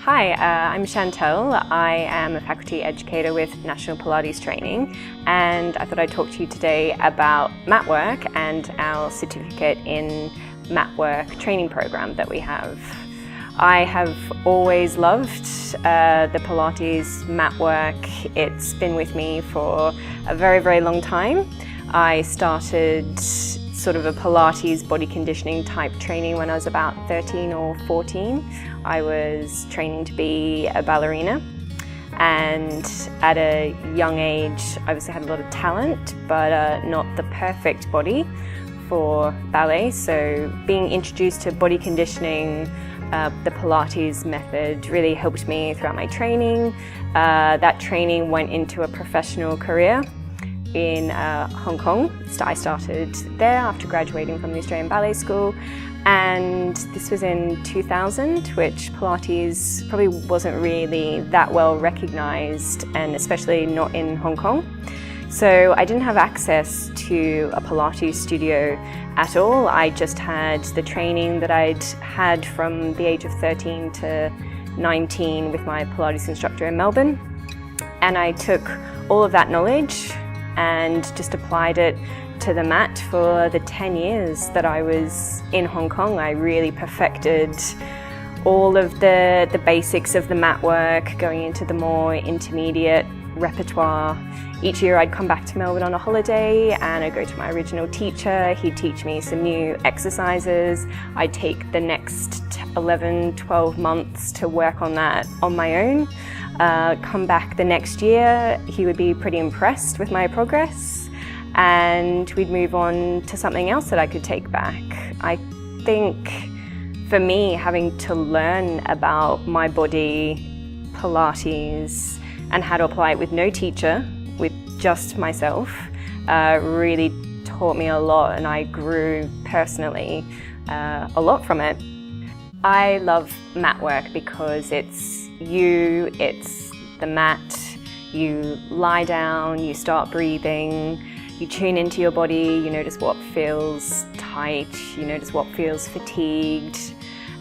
Hi, I'm Chantel. I am a faculty educator with National Pilates Training, and I thought I'd talk to you today about mat work and our certificate in mat work training program that we have. I have always loved the Pilates mat work. It's been with me for a very, very long time. I started sort of a Pilates body conditioning type training when I was about 13 or 14. I was training to be a ballerina, and at a young age I obviously had a lot of talent but not the perfect body for ballet. So being introduced to body conditioning, the Pilates method really helped me throughout my training. That training went into a professional career in Hong Kong. So I started there after graduating from the Australian Ballet School, and this was in 2000, which Pilates probably wasn't really that well recognised, and especially not in Hong Kong. So I didn't have access to a Pilates studio at all. I just had the training that I'd had from the age of 13 to 19 with my Pilates instructor in Melbourne, and I took all of that knowledge and just applied it to the mat for the 10 years that I was in Hong Kong. I really perfected all of the basics of the mat work, going into the more intermediate repertoire. Each year I'd come back to Melbourne on a holiday and I'd go to my original teacher. He'd teach me some new exercises. I'd take the next 11, 12 months to work on that on my own. Come back the next year, he would be pretty impressed with my progress, and we'd move on to something else that I could take back. I think for me, having to learn about my body, Pilates, and how to apply it with no teacher, with just myself, really taught me a lot, and I grew personally a lot from it. I love mat work because it's the mat. You lie down, you start breathing, you tune into your body, you notice what feels tight, you notice what feels fatigued,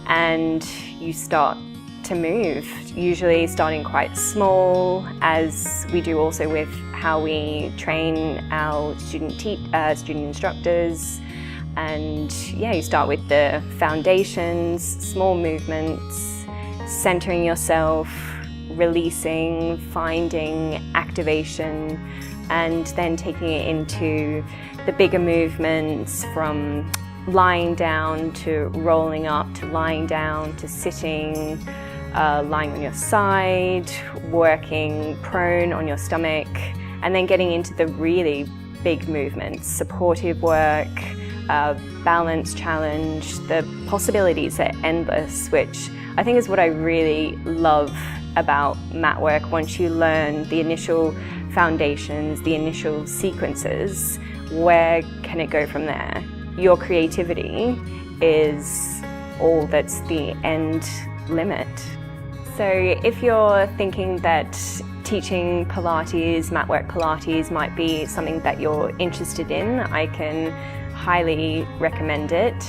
and you start to move, usually starting quite small, as we do also with how we train our student instructors. And yeah, you start with the foundations, small movements, centering yourself, releasing, finding activation, and then taking it into the bigger movements, from lying down to rolling up, to lying down to sitting, lying on your side, working prone on your stomach, and then getting into the really big movements, supportive work, balance challenge. The possibilities are endless, which I think is what I really love about mat work. Once you learn the initial foundations, the initial sequences, where can it go from there? Your creativity is all that's the end limit. So if you're thinking that teaching Pilates, mat work Pilates, might be something that you're interested in, I can highly recommend it.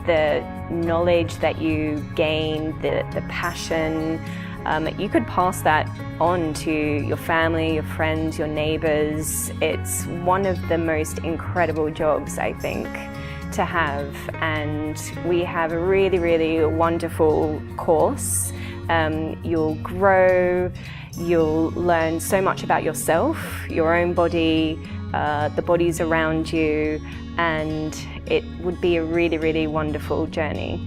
The knowledge that you gain, the passion, you could pass that on to your family, your friends, your neighbours. It's one of the most incredible jobs, I think, to have, and we have a really, really wonderful course. You'll grow, you'll learn so much about yourself, your own body, the bodies around you, and it would be a really, really wonderful journey.